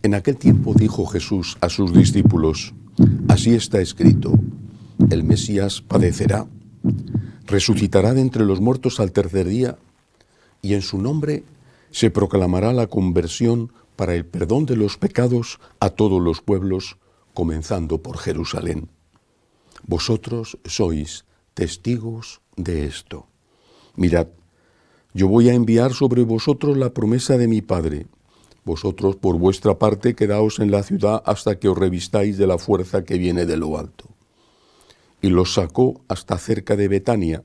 En aquel tiempo dijo Jesús a sus discípulos: así está escrito, el Mesías padecerá, resucitará de entre los muertos al tercer día, y en su nombre se proclamará la conversión para el perdón de los pecados a todos los pueblos, comenzando por Jerusalén. Vosotros sois testigos de esto. Mirad, yo voy a enviar sobre vosotros la promesa de mi Padre. Vosotros, por vuestra parte, quedaos en la ciudad hasta que os revistáis de la fuerza que viene de lo alto. Y los sacó hasta cerca de Betania,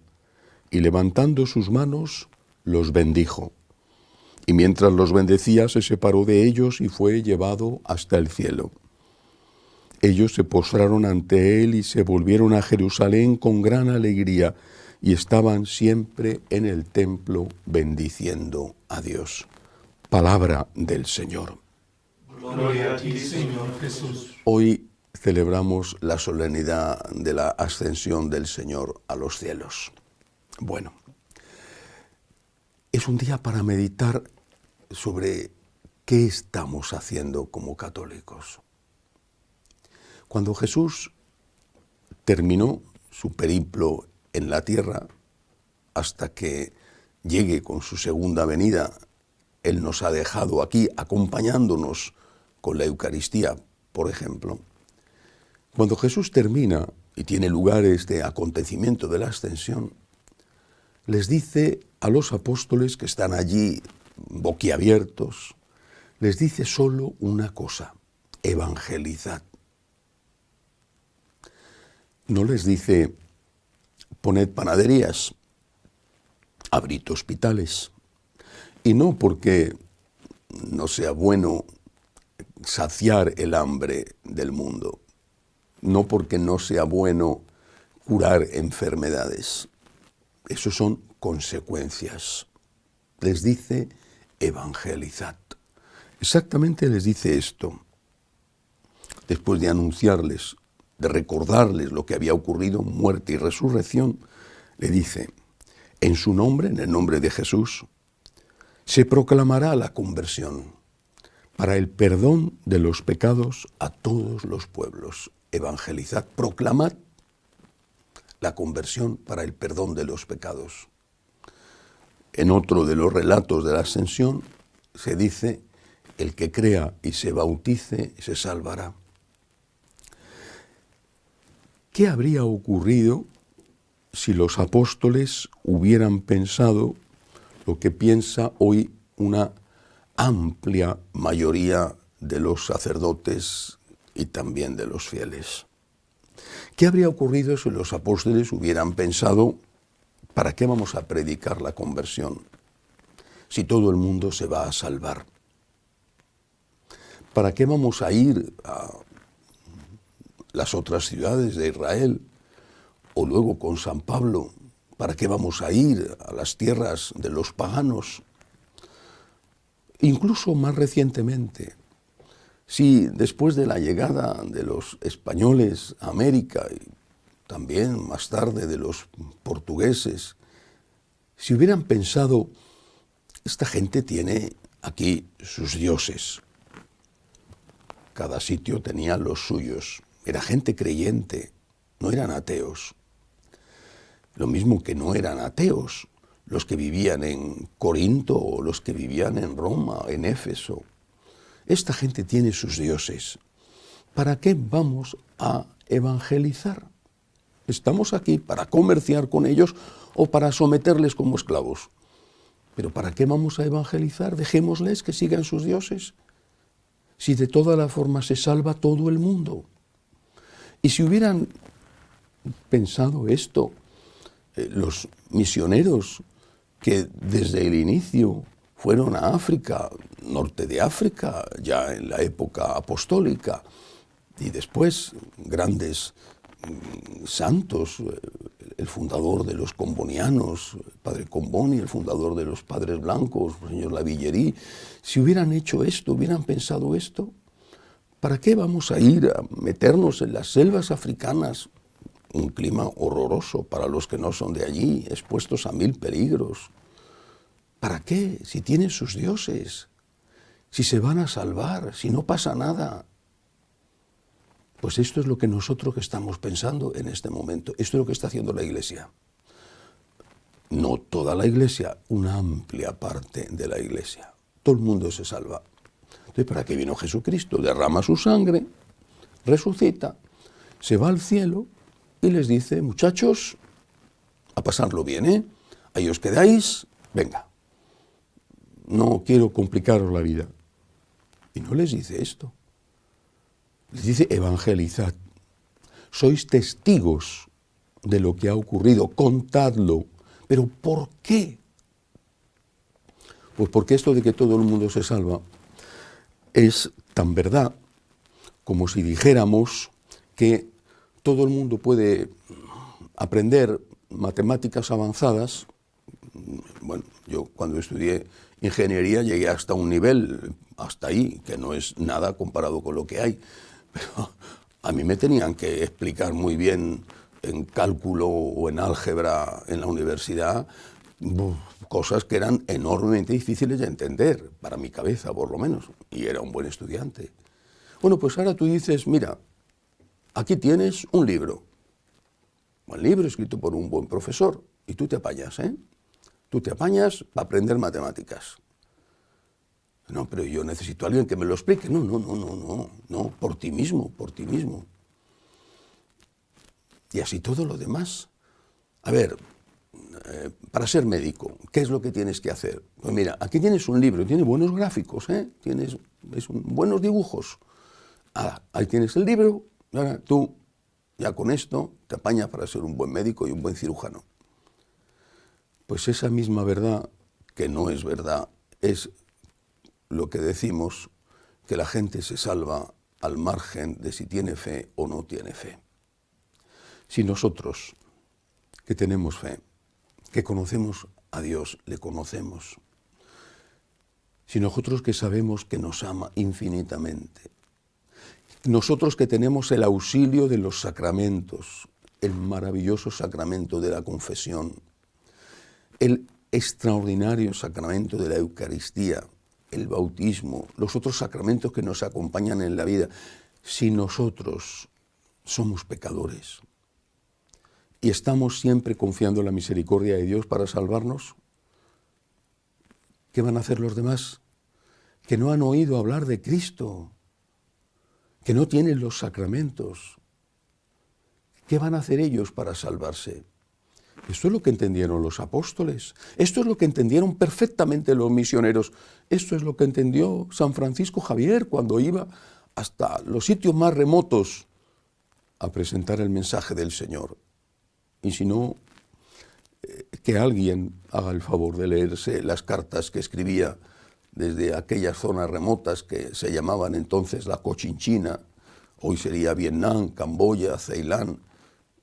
y levantando sus manos, los bendijo. Y mientras los bendecía, se separó de ellos y fue llevado hasta el cielo. Ellos se postraron ante él y se volvieron a Jerusalén con gran alegría, y estaban siempre en el templo bendiciendo a Dios. Palabra del Señor. Gloria a ti, Señor Jesús. Hoy celebramos la solemnidad de la ascensión del Señor a los cielos. Bueno, es un día para meditar sobre qué estamos haciendo como católicos. Cuando Jesús terminó su periplo en la tierra, hasta que llegue con su segunda venida, Él nos ha dejado aquí acompañándonos con la Eucaristía, por ejemplo. Cuando Jesús termina y tiene lugar este acontecimiento de la ascensión, les dice a los apóstoles que están allí boquiabiertos, les dice solo una cosa: evangelizad. No les dice: poned panaderías, abrid hospitales. Y no porque no sea bueno saciar el hambre del mundo, no porque no sea bueno curar enfermedades. Eso son consecuencias. Les dice: evangelizad. Exactamente les dice esto. Después de anunciarles, de recordarles lo que había ocurrido, muerte y resurrección, le dice: en su nombre, en el nombre de Jesús, se proclamará la conversión para el perdón de los pecados a todos los pueblos. Evangelizad, proclamad la conversión para el perdón de los pecados. En otro de los relatos de la ascensión se dice: el que crea y se bautice se salvará. ¿Qué habría ocurrido si los apóstoles hubieran pensado lo que piensa hoy una amplia mayoría de los sacerdotes y también de los fieles? ¿Qué habría ocurrido si los apóstoles hubieran pensado: ¿para qué vamos a predicar la conversión si todo el mundo se va a salvar? ¿Para qué vamos a ir a las otras ciudades de Israel? O luego con San Pablo, ¿para qué vamos a ir a las tierras de los paganos? Incluso más recientemente, si después de la llegada de los españoles a América y también más tarde de los portugueses, si hubieran pensado: esta gente tiene aquí sus dioses, cada sitio tenía los suyos, era gente creyente, no eran ateos. Lo mismo que no eran ateos los que vivían en Corinto o los que vivían en Roma, en Éfeso. Esta gente tiene sus dioses. ¿Para qué vamos a evangelizar? ¿Estamos aquí para comerciar con ellos o para someterles como esclavos? ¿Pero para qué vamos a evangelizar? Dejémosles que sigan sus dioses. Si de toda la forma se salva todo el mundo. Y si hubieran pensado esto, los misioneros que desde el inicio fueron a África, norte de África, ya en la época apostólica, y después grandes santos, el fundador de los combonianos, el padre Comboni, el fundador de los padres blancos, el señor Lavillerie, si hubieran hecho esto, hubieran pensado esto, ¿para qué vamos a ir a meternos en las selvas africanas? Un clima horroroso para los que no son de allí, expuestos a 1000 peligros. ¿Para qué? Si tienen sus dioses, si se van a salvar, si no pasa nada. Pues esto es lo que nosotros estamos pensando en este momento. Esto es lo que está haciendo la Iglesia. No toda la Iglesia, una amplia parte de la Iglesia. Todo el mundo se salva. Entonces, ¿para qué vino Jesucristo? Derrama su sangre, resucita, se va al cielo y les dice, muchachos, a pasarlo bien, ¿eh? Ahí os quedáis, venga. No quiero complicaros la vida. Y no les dice esto. Les dice, evangelizad. Sois testigos de lo que ha ocurrido, contadlo. ¿Pero por qué? Pues porque esto de que todo el mundo se salva es tan verdad como si dijéramos que todo el mundo puede aprender matemáticas avanzadas. Bueno, yo cuando estudié ingeniería llegué hasta un nivel, hasta ahí, que no es nada comparado con lo que hay. Pero a mí me tenían que explicar muy bien en cálculo o en álgebra en la universidad cosas que eran enormemente difíciles de entender, para mi cabeza por lo menos, y era un buen estudiante. Bueno, pues ahora tú dices, mira, aquí tienes un libro escrito por un buen profesor, y tú te apañas, ¿eh? Tú te apañas para aprender matemáticas. No, pero yo necesito a alguien que me lo explique. No, por ti mismo. Y así todo lo demás. A ver, para ser médico, ¿qué es lo que tienes que hacer? Pues mira, aquí tienes un libro, tiene buenos gráficos, tienes buenos dibujos. Ahí tienes el libro, y ahora tú, ya con esto, te apañas para ser un buen médico y un buen cirujano. Pues esa misma verdad, que no es verdad, es lo que decimos, que la gente se salva al margen de si tiene fe o no tiene fe. Si nosotros, que tenemos fe, que conocemos a Dios, le conocemos, si nosotros que sabemos que nos ama infinitamente, nosotros que tenemos el auxilio de los sacramentos, el maravilloso sacramento de la confesión, el extraordinario sacramento de la Eucaristía, el bautismo, los otros sacramentos que nos acompañan en la vida, si nosotros somos pecadores y estamos siempre confiando en la misericordia de Dios para salvarnos, ¿qué van a hacer los demás? Que no han oído hablar de Cristo, que no tienen los sacramentos. ¿Qué van a hacer ellos para salvarse? Esto es lo que entendieron los apóstoles, esto es lo que entendieron perfectamente los misioneros, esto es lo que entendió San Francisco Javier cuando iba hasta los sitios más remotos a presentar el mensaje del Señor. Y si no, que alguien haga el favor de leerse las cartas que escribía desde aquellas zonas remotas que se llamaban entonces la Cochinchina, hoy sería Vietnam, Camboya, Ceilán,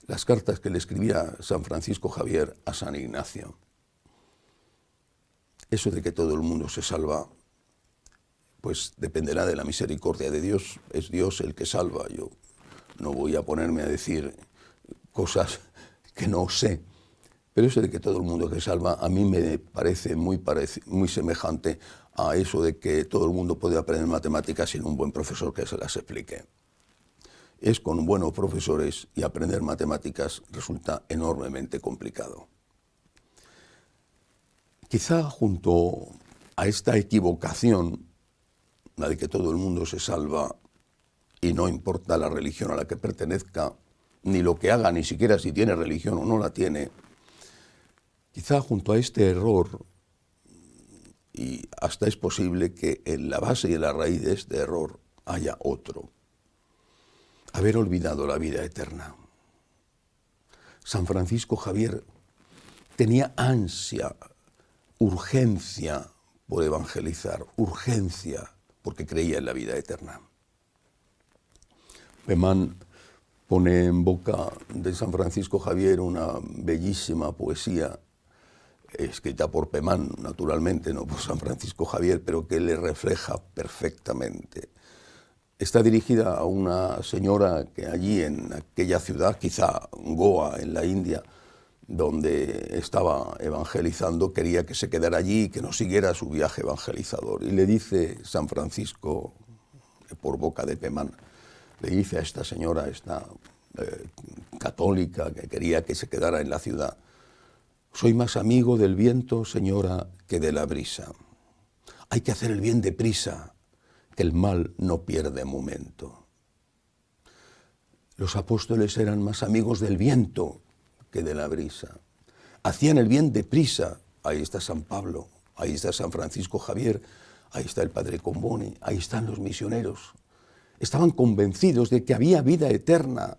las cartas que le escribía San Francisco Javier a San Ignacio. Eso de que todo el mundo se salva, pues dependerá de la misericordia de Dios. Es Dios el que salva. Yo no voy a ponerme a decir cosas que no sé. Pero eso de que todo el mundo se salva a mí me parece muy semejante a eso de que todo el mundo puede aprender matemáticas sin un buen profesor que se las explique. Es con buenos profesores y aprender matemáticas resulta enormemente complicado. Quizá junto a esta equivocación, la de que todo el mundo se salva y no importa la religión a la que pertenezca, ni lo que haga, ni siquiera si tiene religión o no la tiene, quizá junto a este error, y hasta es posible que en la base y en la raíz de este error haya otro: haber olvidado la vida eterna. San Francisco Javier tenía ansia, urgencia por evangelizar, urgencia porque creía en la vida eterna. Pemán pone en boca de San Francisco Javier una bellísima poesía escrita por Pemán, naturalmente, no por San Francisco Javier, pero que le refleja perfectamente. Está dirigida a una señora que allí en aquella ciudad, quizá Goa, en la India, donde estaba evangelizando, quería que se quedara allí y que no siguiera su viaje evangelizador. Y le dice San Francisco, por boca de Pemán, le dice a esta señora, esta católica que quería que se quedara en la ciudad: soy más amigo del viento, señora, que de la brisa. Hay que hacer el bien deprisa, que el mal no pierde momento. Los apóstoles eran más amigos del viento que de la brisa. Hacían el bien deprisa. Ahí está San Pablo, ahí está San Francisco Javier, ahí está el Padre Comboni, ahí están los misioneros. Estaban convencidos de que había vida eterna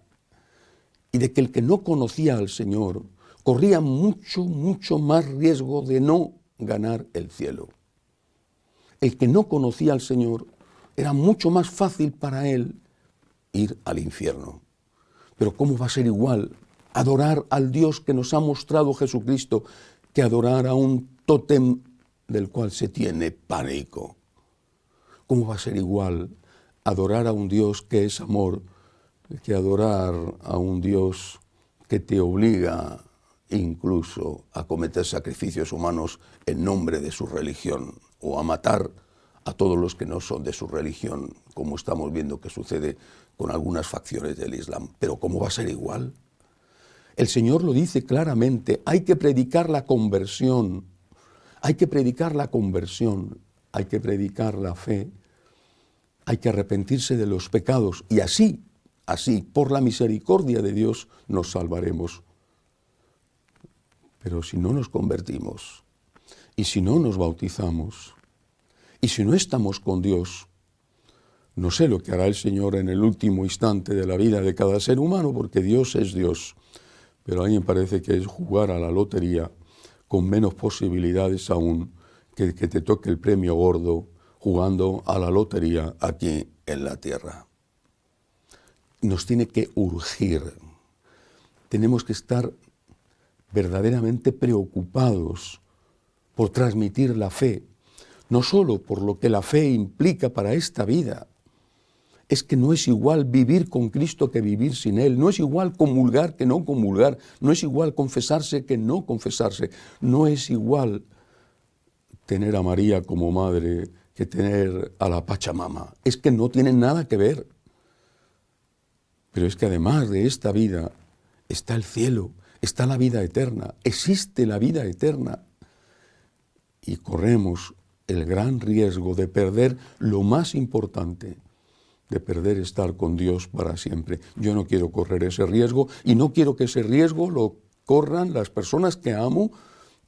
y de que el que no conocía al Señor corría mucho, mucho más riesgo de no ganar el cielo. El que no conocía al Señor era mucho más fácil para él ir al infierno. Pero ¿cómo va a ser igual adorar al Dios que nos ha mostrado Jesucristo que adorar a un tótem del cual se tiene pánico? ¿Cómo va a ser igual adorar a un Dios que es amor que adorar a un Dios que te obliga incluso a cometer sacrificios humanos en nombre de su religión, o a matar a todos los que no son de su religión, como estamos viendo que sucede con algunas facciones del Islam? Pero ¿cómo va a ser igual? El Señor lo dice claramente: hay que predicar la conversión, hay que predicar la conversión, hay que predicar la fe, hay que arrepentirse de los pecados, y así, por la misericordia de Dios, nos salvaremos. Pero si no nos convertimos, y si no nos bautizamos, y si no estamos con Dios, no sé lo que hará el Señor en el último instante de la vida de cada ser humano, porque Dios es Dios. Pero a mí me parece que es jugar a la lotería con menos posibilidades aún que te toque el premio gordo jugando a la lotería aquí en la tierra. Nos tiene que urgir. Tenemos que estar verdaderamente preocupados por transmitir la fe, no solo por lo que la fe implica para esta vida. Es que no es igual vivir con Cristo que vivir sin Él, no es igual comulgar que no comulgar, no es igual confesarse que no confesarse, no es igual tener a María como madre que tener a la Pachamama. Es que no tienen nada que ver. Pero es que además de esta vida está el cielo, está la vida eterna, existe la vida eterna. Y corremos el gran riesgo de perder lo más importante, de perder estar con Dios para siempre. Yo no quiero correr ese riesgo, y no quiero que ese riesgo lo corran las personas que amo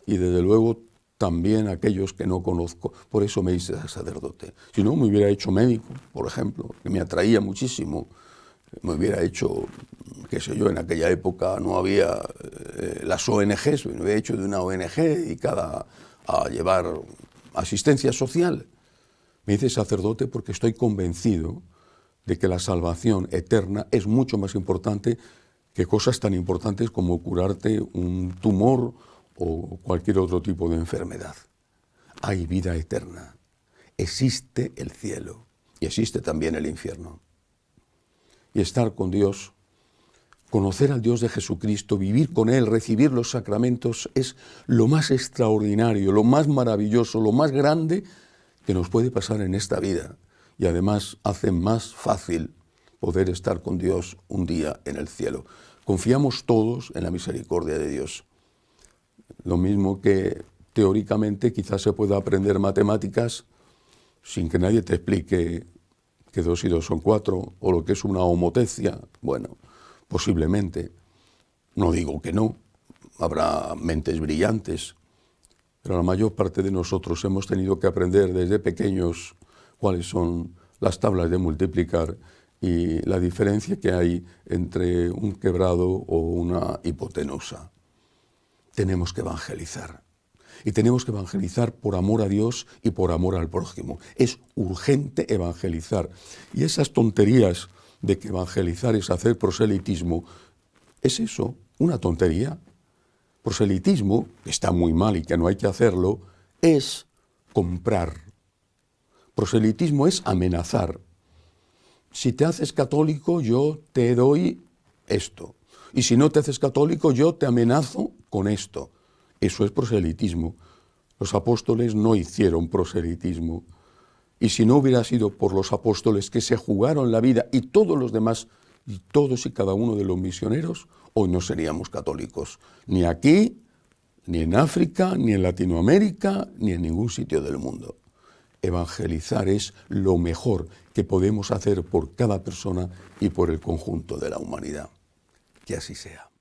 y desde luego también aquellos que no conozco. Por eso me hice sacerdote. Si no, me hubiera hecho médico, por ejemplo, que me atraía muchísimo. Me hubiera hecho, qué sé yo, en aquella época no había las ONGs, me hubiera hecho de una ONG dedicada a llevar asistencia social. Me hice sacerdote porque estoy convencido de que la salvación eterna es mucho más importante que cosas tan importantes como curarte un tumor o cualquier otro tipo de enfermedad. Hay vida eterna, existe el cielo y existe también el infierno. Y estar con Dios, conocer al Dios de Jesucristo, vivir con Él, recibir los sacramentos, es lo más extraordinario, lo más maravilloso, lo más grande que nos puede pasar en esta vida. Y además hace más fácil poder estar con Dios un día en el cielo. Confiamos todos en la misericordia de Dios. Lo mismo que teóricamente quizás se pueda aprender matemáticas sin que nadie te explique que 2 y 2 son 4, o lo que es una homotecia. Bueno, posiblemente. No digo que no, habrá mentes brillantes, pero la mayor parte de nosotros hemos tenido que aprender desde pequeños cuáles son las tablas de multiplicar y la diferencia que hay entre un quebrado o una hipotenusa. Tenemos que evangelizar. Y tenemos que evangelizar por amor a Dios y por amor al prójimo. Es urgente evangelizar. Y esas tonterías de que evangelizar es hacer proselitismo, es eso, una tontería. Proselitismo, que está muy mal y que no hay que hacerlo, es comprar. Proselitismo es amenazar. Si te haces católico, yo te doy esto. Y si no te haces católico, yo te amenazo con esto. Eso es proselitismo. Los apóstoles no hicieron proselitismo. Y si no hubiera sido por los apóstoles que se jugaron la vida y todos los demás, y todos y cada uno de los misioneros, hoy no seríamos católicos. Ni aquí, ni en África, ni en Latinoamérica, ni en ningún sitio del mundo. Evangelizar es lo mejor que podemos hacer por cada persona y por el conjunto de la humanidad. Que así sea.